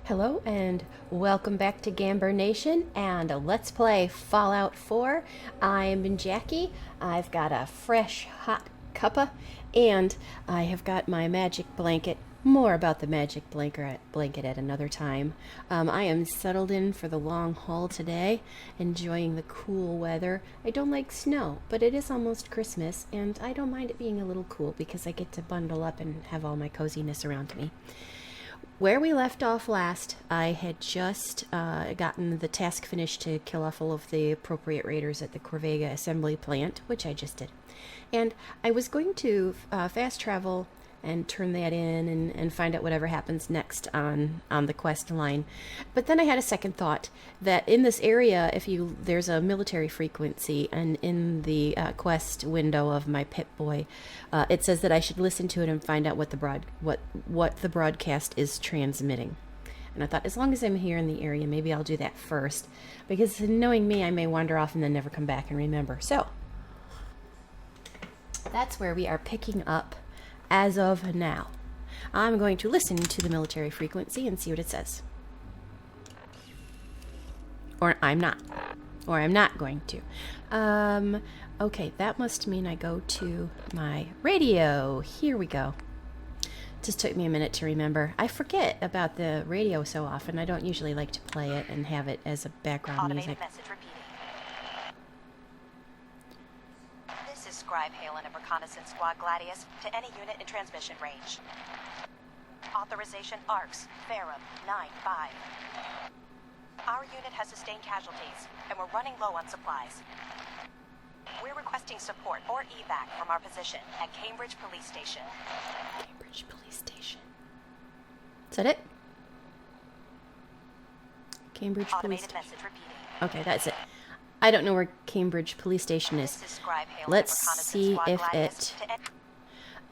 Hello and welcome back to Gamber Nation and let's play Fallout 4. I'm Jackie. I've got a fresh hot cuppa and I have got my magic blanket. More about the magic blanket at another time. I am settled in for the long haul today, enjoying the cool weather. I don't like snow, but it is almost Christmas and I don't mind it being a little cool because I get to bundle up and have all my coziness around me. Where we left off last, I had just gotten the task finished to kill off all of the appropriate raiders at the Corvega assembly plant, which I just did. And I was going to fast travel and turn that in and find out whatever happens next on the quest line. But then I had a second thought that in this area, there's a military frequency, and in the quest window of my Pip-Boy, it says that I should listen to it and find out what the broadcast is transmitting. And I thought, as long as I'm here in the area, maybe I'll do that first, because knowing me, I may wander off and then never come back and remember. So that's where we are picking up as of now. I'm going to listen to the military frequency and see what it says. Or I'm not. Or I'm not going to. Okay, that must mean I go to my radio. Here we go. Just took me a minute to remember. I forget about the radio so often. I don't usually like to play it and have it as a background music. Message repeating. This is Scribe Halen of Reconnaissance Squad Gladius to any unit in transmission range. Authorization ARCS, Ferrum, 9-5. Our unit has sustained casualties, and we're running low on supplies. We're requesting support or evac from our position at Cambridge Police Station. Cambridge Police Station. Is that it? Cambridge Police Automated Station. message repeating. Okay, that's it. I don't know where Cambridge Police Station is. This is Scribe Halen Let's of Reconnaissance see Squad if Gladius it...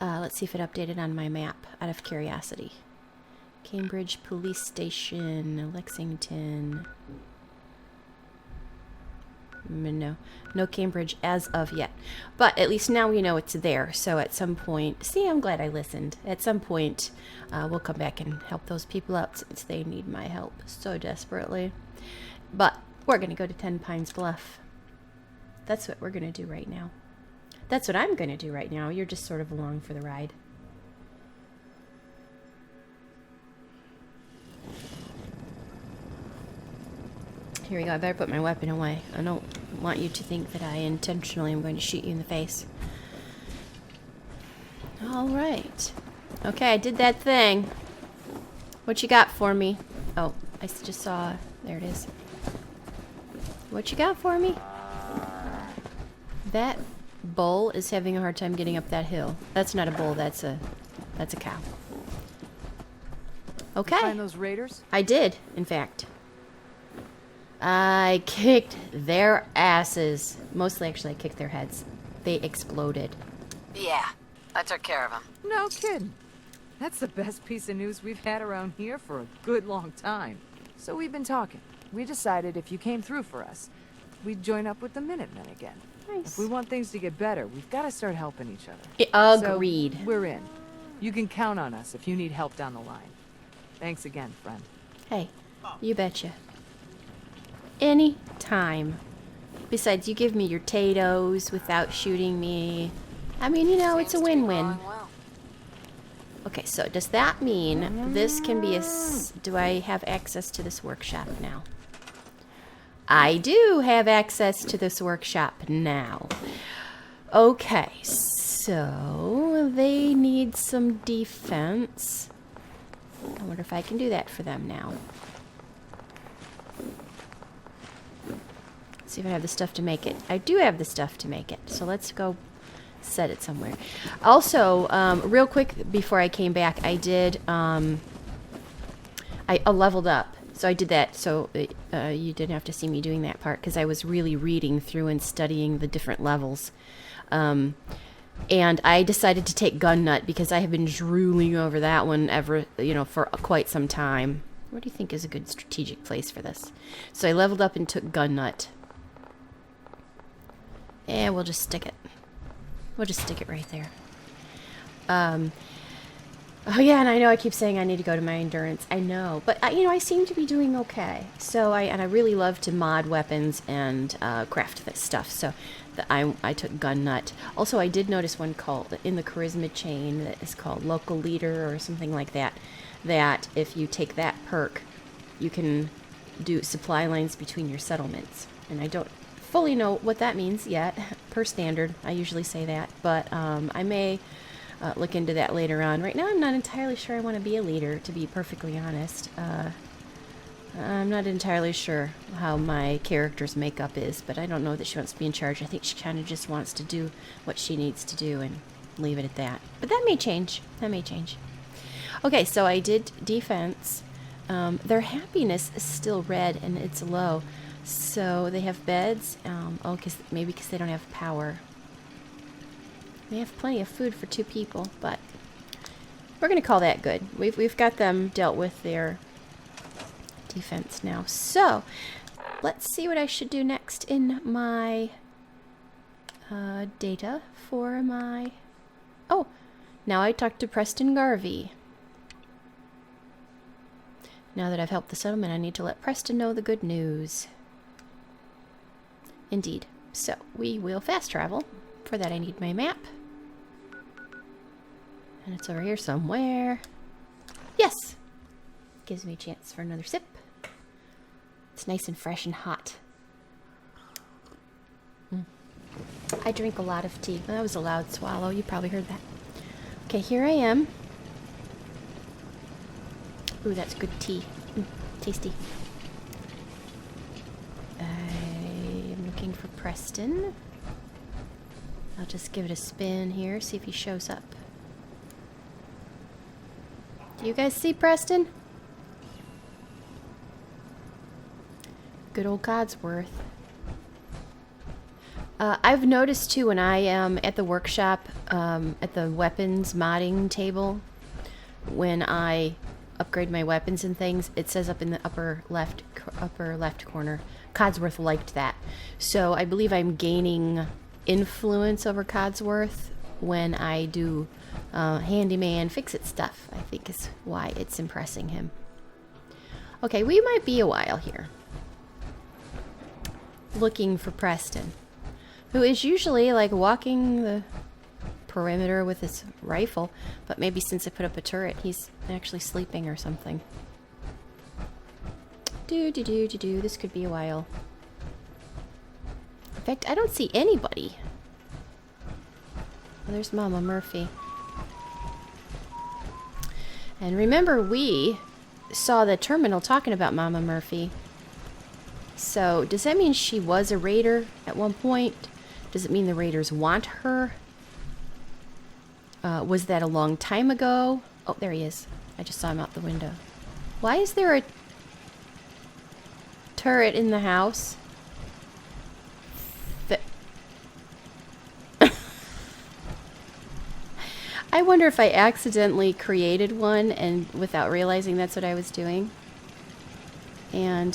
to let's see if it updated on my map, out of curiosity. Cambridge Police Station, Lexington. No Cambridge as of yet. But at least now we know it's there. So at some point, see, I'm glad I listened. At some point, we'll come back and help those people out since they need my help so desperately. But we're going to go to 10 Pines Bluff. That's what we're going to do right now. That's what I'm going to do right now. You're just sort of along for the ride. Here we go. I better put my weapon away. I don't want you to think that I intentionally am going to shoot you in the face. All right. Okay, I did that thing. What you got for me? Oh, I just saw... There it is. What you got for me? That bull is having a hard time getting up that hill. That's not a bull. That's a cow. Okay. You find those raiders? I did, in fact. I kicked their asses. Mostly, actually, I kicked their heads. They exploded. Yeah, I took care of him. No kidding. That's the best piece of news we've had around here for a good long time. So we've been talking. We decided if you came through for us, we'd join up with the Minutemen again. Nice. If we want things to get better, we've got to start helping each other. Agreed. So we're in. You can count on us if you need help down the line. Thanks again, friend. Hey, you betcha. Any time. Besides, you give me your potatoes without shooting me. I mean, you know, it's a Seems to be win-win. going well. Okay, so does that mean this can be do I have access to this workshop now? I do have access to this workshop now. Okay, so they need some defense. I wonder if I can do that for them now. See if I have the stuff to make it. I do have the stuff to make it, so let's go set it somewhere. Also, real quick before I came back, I did, I leveled up. So I did that, so you didn't have to see me doing that part, because I was really reading through and studying the different levels. And I decided to take Gun Nut, because I have been drooling over that one for quite some time. What do you think is a good strategic place for this? So I leveled up and took Gun Nut. And we'll just stick it. We'll just stick it right there. Oh yeah, and I know I keep saying I need to go to my endurance. I know, but you know, I seem to be doing okay. So I really love to mod weapons and craft this stuff. So I took Gun Nut. Also, I did notice one called in the charisma chain that is called Local Leader or something like that. That if you take that perk, you can do supply lines between your settlements. And I don't fully know what that means yet. Per standard, I usually say that, but I may. Look into that later on. Right now, I'm not entirely sure I want to be a leader, to be perfectly honest. I'm not entirely sure how my character's makeup is, but I don't know that she wants to be in charge. I think she kind of just wants to do what she needs to do and leave it at that. But that may change. That may change. Okay, so I did defense. Their happiness is still red and it's low. So they have beds. Maybe because they don't have power. They have plenty of food for 2 people, but we're going to call that good. We've got them dealt with their defense now. So, let's see what I should do next in my data for my... Oh, now I talked to Preston Garvey. Now that I've helped the settlement, I need to let Preston know the good news. Indeed. So, we will fast travel. For that, I need my map. And it's over here somewhere. Yes! Gives me a chance for another sip. It's nice and fresh and hot. I drink a lot of tea. That was a loud swallow. You probably heard that. Okay, here I am. Ooh, that's good tea. Tasty. I am looking for Preston. I'll just give it a spin here, see if he shows up. Do you guys see Preston? Good old Codsworth. I've noticed too when I am at the workshop, at the weapons modding table, when I upgrade my weapons and things, it says up in the upper left corner, Codsworth liked that. So I believe I'm gaining influence over Codsworth when I do handyman fix-it stuff, I think is why it's impressing him. Okay, we might be a while here. Looking for Preston, who is usually like walking the perimeter with his rifle, but maybe since I put up a turret, he's actually sleeping or something. This could be a while. In fact, I don't see anybody. Oh, there's Mama Murphy. And remember, we saw the terminal talking about Mama Murphy. So, does that mean she was a raider at one point? Does it mean the raiders want her? Was that a long time ago? Oh, there he is. I just saw him out the window. Why is there a turret in the house? I wonder if I accidentally created one and without realizing that's what I was doing. And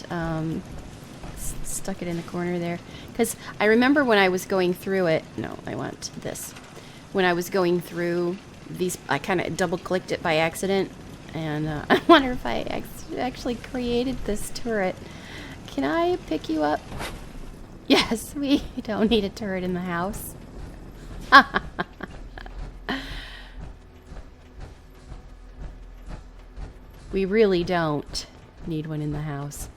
stuck it in the corner there. Because I remember when I was going through it... No, I want this. When I was going through these... I kind of double-clicked it by accident. And I wonder if I actually created this turret. Can I pick you up? Yes, we don't need a turret in the house. We really don't need one in the house.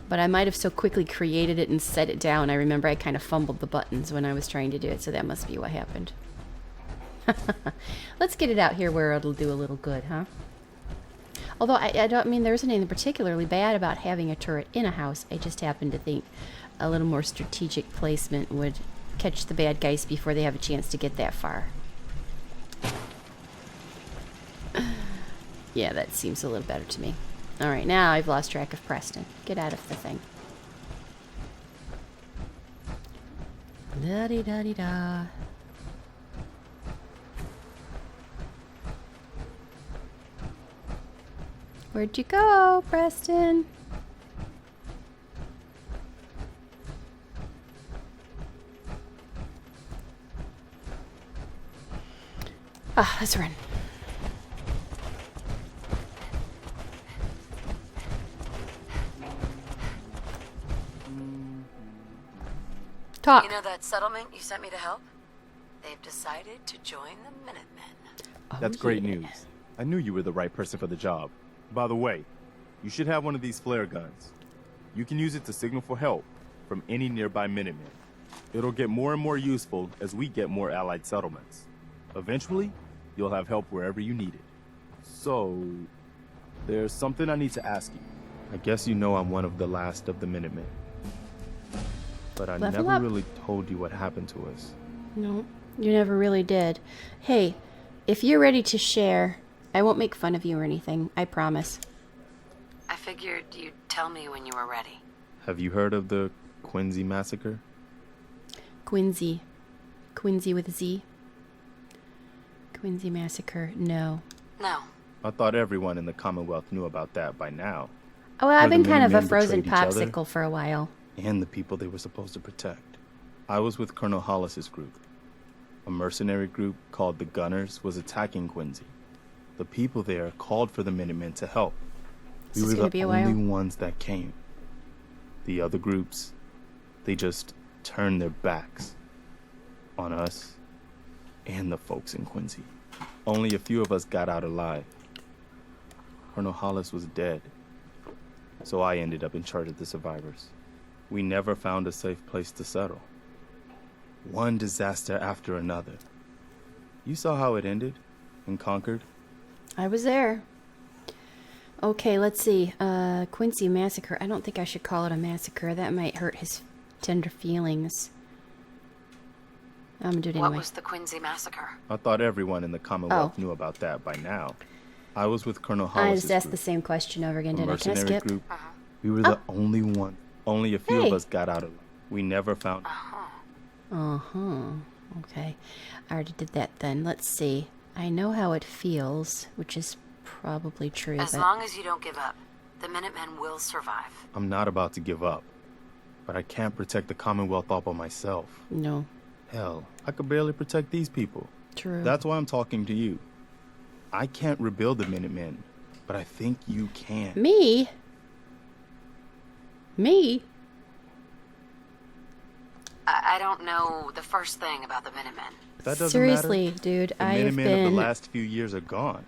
But I might have so quickly created it and set it down. I remember I kind of fumbled the buttons when I was trying to do it, so that must be what happened. Let's get it out here where it'll do a little good, huh? Although I don't mean there isn't anything particularly bad about having a turret in a house. I just happen to think a little more strategic placement would catch the bad guys before they have a chance to get that far. Yeah, that seems a little better to me. Alright, now I've lost track of Preston. Get out of the thing. Da-dee-da-dee-da. Where'd you go, Preston? Ah, let's run. Talk. You know that settlement you sent me to help? They've decided to join the Minutemen. That's great news. I knew you were the right person for the job. By the way, you should have one of these flare guns. You can use it to signal for help from any nearby Minutemen. It'll get more and more useful as we get more allied settlements. Eventually, you'll have help wherever you need it. So, there's something I need to ask you. I guess you know I'm one of the last of the Minutemen. But I Level never up. really told you what happened to us. No, you never really did. Hey, if you're ready to share, I won't make fun of you or anything. I promise. I figured you'd tell me when you were ready. Have you heard of the Quincy massacre? Quincy. Quincy with a Z. Quincy Massacre. No. No. I thought everyone in the Commonwealth knew about that by now. Oh, well, I've Where been the kind of a Minutemen frozen betrayed each other. popsicle for a while. And the people they were supposed to protect. I was with Colonel Hollis's group. A mercenary group called the Gunners was attacking Quincy. The people there called for the Minutemen to help. This We is were gonna the be a only while. ones that came. The other groups, they just turned their backs on us and the folks in Quincy. Only a few of us got out alive. Colonel Hollis was dead, so I ended up in charge of the survivors. We never found a safe place to settle. One disaster after another. You saw how it ended in Concord? I was there. Okay, let's see. Quincy Massacre. I don't think I should call it a massacre. That might hurt his tender feelings. I'm gonna do it What anyway. was the Quincy massacre? I thought everyone in the Commonwealth knew about that by now. I was with Colonel I Hollis's just asked group, the same question over again, a didn't I? Can I mercenary skip? group. We were the only one. Only a few Hey. of us got out alive. We never found. Uh-huh. Okay. I already did that then. Let's see. I know how it feels, which is probably true, As but... long as you don't give up, the Minutemen will survive. I'm not about to give up, but I can't protect the Commonwealth all by myself. No. Hell, I could barely protect these people. True. That's why I'm talking to you. I can't rebuild the Minutemen, but I think you can. Me? Me? I don't know the first thing about the Minutemen. That doesn't Seriously, matter. dude, The I've Minutemen of been... the last few years are gone,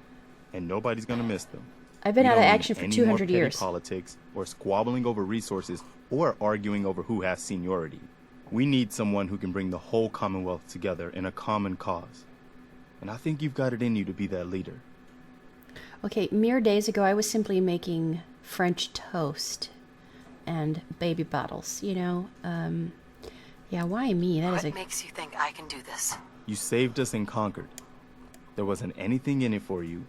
and nobody's gonna miss them. I've been We out of don't need action for any 200 more petty years. politics, or squabbling over resources, or arguing over who has seniority. We need someone who can bring the whole Commonwealth together in a common cause. And I think you've got it in you to be that leader. Okay, mere days ago, I was simply making French toast and baby bottles, you know? Yeah, why me? That is What a... makes you think I can do this? You saved us in Concord. There wasn't anything in it for you.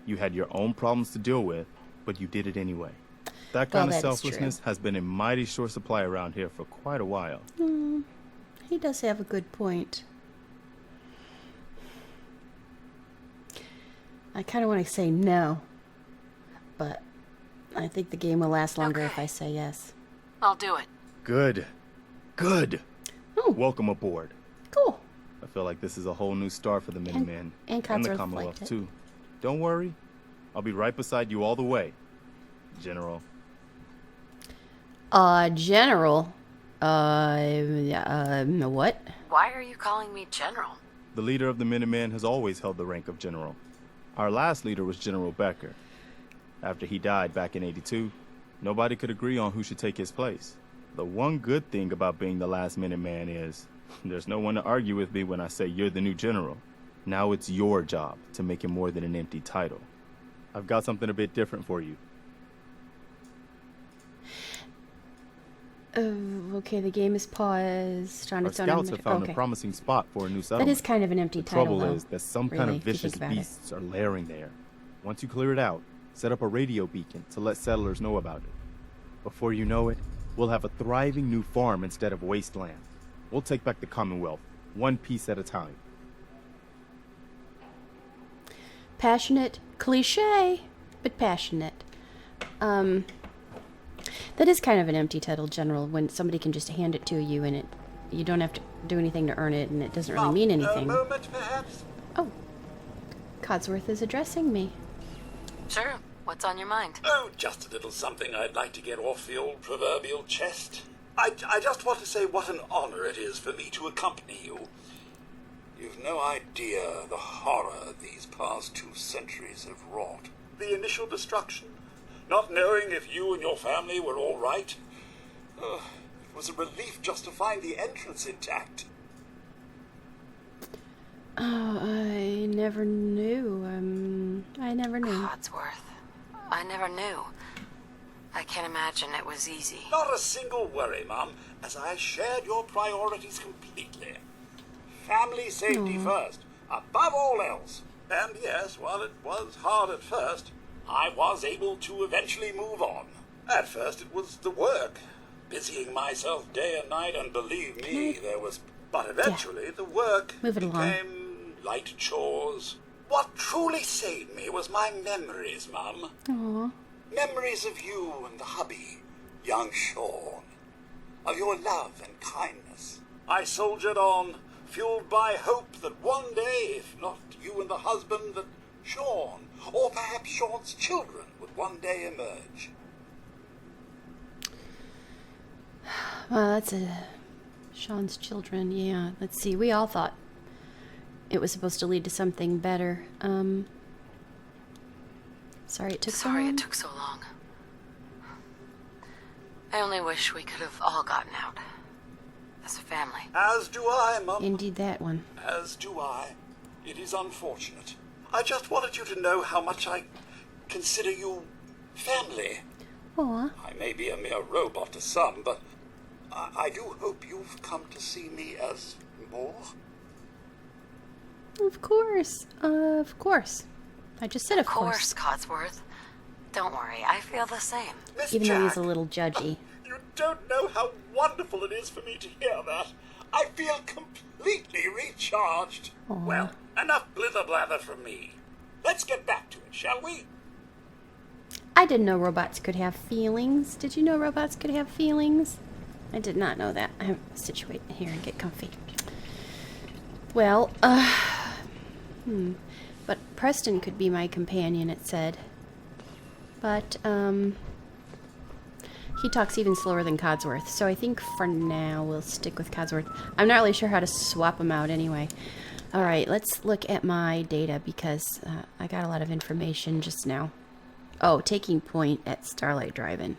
You had your own problems to deal with, but you did it anyway. That Well, kind of that is selflessness has been in mighty short supply around here for quite a while. He does have a good point. I kind of want to say no, but I think the game will last longer if Okay. I say yes. I'll do it. Good. Good. Oh, Welcome aboard. cool. I feel like this is a whole new start for the Minutemen and the Codsworth Commonwealth liked it. too. Don't worry, I'll be right beside you all the way, General. General. What? Why are you calling me General? The leader of the Minutemen has always held the rank of General. Our last leader was General Becker. After he died back in '82, nobody could agree on who should take his place. The one good thing about being the last Minuteman is there's no one to argue with me when I say you're the new general. Now it's your job to make it more than an empty title. I've got something a bit different for you. Okay, the game is paused on Our its own. scouts have found Okay. a promising spot for a new That settlement. is kind of an empty The title, trouble though. is that some kind really, of if you vicious think about it. beasts are lairing there. Once you clear it out, set up a radio beacon to let settlers know about it. Before you know it, we'll have a thriving new farm instead of wasteland. We'll take back the Commonwealth, one piece at a time. Passionate, cliche, but passionate. That is kind of an empty title, General, when somebody can just hand it to you and you don't have to do anything to earn it and it doesn't really mean anything. A moment, perhaps? Oh, Codsworth is addressing me. Sure. What's on your mind? Oh, just a little something I'd like to get off the old proverbial chest. I just want to say what an honor it is for me to accompany you. You've no idea the horror these past 2 centuries have wrought. The initial destruction, not knowing if you and your family were all right. It was a relief just to find the entrance intact. Oh, I never knew. I never knew. Codsworth. I never knew. I can't imagine it was easy. Not a single worry, Mum, as I shared your priorities completely. Family safety first, above all else. And yes, while it was hard at first, I was able to eventually move on. At first it was the work, busying myself day and night, and believe me, there was... But eventually the work became light chores. What truly saved me was my memories, Mum. Aww. Memories of you and the hubby, young Sean. Of your love and kindness. I soldiered on, fueled by hope that one day, if not you and the husband, that Sean, or perhaps Sean's children, would one day emerge. Well, that's Sean's children, yeah. Let's see, we all thought it was supposed to lead to something better. Sorry it took so long. Sorry it took so long. I only wish we could have all gotten out. As a family. As do I, Mum. Indeed, that one. As do I. It is unfortunate. I just wanted you to know how much I consider you family. Aw. I may be a mere robot to some, but I do hope you've come to see me as more. Of course. Of course. I just said of course. Of course, Codsworth. Don't worry, I feel the same. Miss Even though he's Jack, a little judgy. you don't know how wonderful it is for me to hear that. I feel completely recharged. Aw. Well, enough blither-blather from me. Let's get back to it, shall we? I didn't know robots could have feelings. Did you know robots could have feelings? I did not know that. I'm situate here and get comfy. Well, But Preston could be my companion, it said. But, he talks even slower than Codsworth, so I think for now we'll stick with Codsworth. I'm not really sure how to swap them out anyway. Alright, let's look at my data because I got a lot of information just now. Oh, taking point at Starlight Drive-In.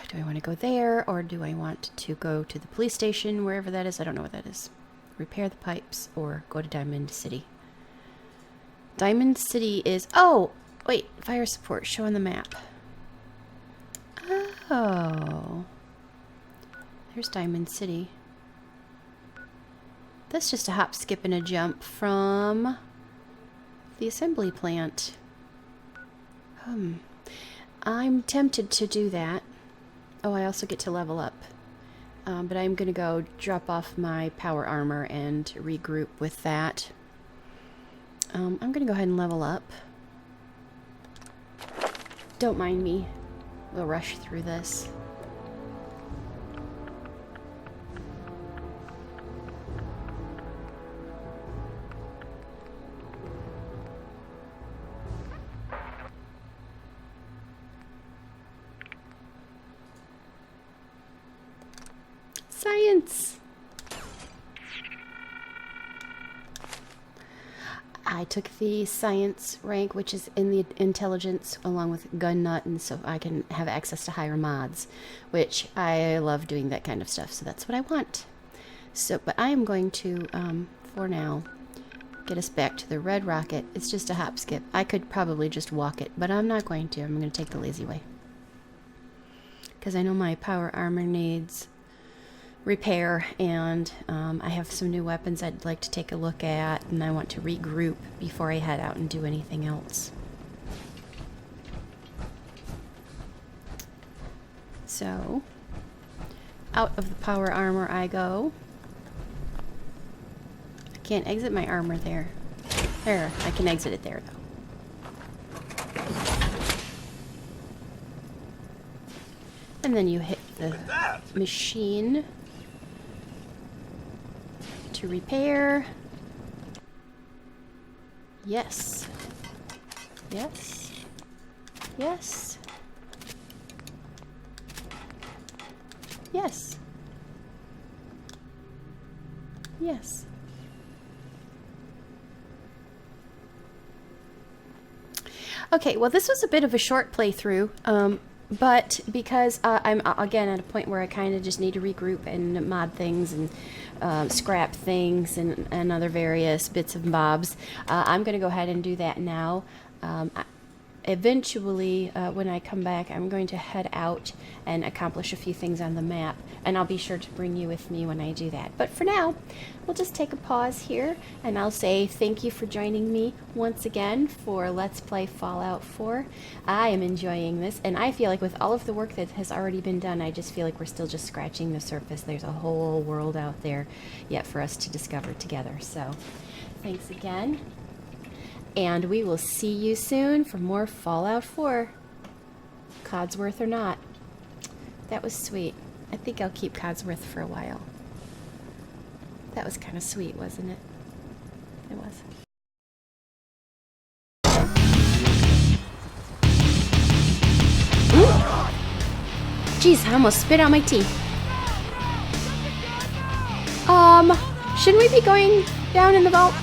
Do I want to go there, or do I want to go to the police station, wherever that is? I don't know what that is. Repair the pipes, or go to Diamond City. Diamond City is... Oh! Wait, fire support. Show on the map. Oh. There's Diamond City. That's just a hop, skip, and a jump from the assembly plant. I'm tempted to do that. Oh, I also get to level up. But I'm going to go drop off my power armor and regroup with that. I'm going to go ahead and level up. Don't mind me. We'll rush through this. Science! I took the science rank, which is in the intelligence, along with gun nut, and so I can have access to higher mods, which I love doing that kind of stuff, so that's what I want. So, but I am going to, for now, get us back to the red rocket. It's just a hop skip. I could probably just walk it, but I'm not going to. I'm going to take the lazy way. Because I know my power armor needs repair, and I have some new weapons I'd like to take a look at, and I want to regroup before I head out and do anything else. So, out of the power armor I go. I can't exit my armor there. There, I can exit it there though. And then you hit the machine to repair. Yes. Yes. Yes. Yes. Yes. Okay, well, this was a bit of a short playthrough, but because I'm again at a point where I kind of just need to regroup and mod things and scrap things and other various bits and bobs, I'm going to go ahead and do that now. Eventually, when I come back, I'm going to head out and accomplish a few things on the map, and I'll be sure to bring you with me when I do that. But for now, we'll just take a pause here, and I'll say thank you for joining me once again for Let's Play Fallout 4. I am enjoying this, and I feel like with all of the work that has already been done, I just feel like we're still just scratching the surface. There's a whole world out there yet for us to discover together. So, thanks again. And we will see you soon for more Fallout 4. Codsworth or not. That was sweet. I think I'll keep Codsworth for a while. That was kind of sweet, wasn't it? It was. Ooh! Jeez, I almost spit out my tea. Shouldn't we be going down in the vault?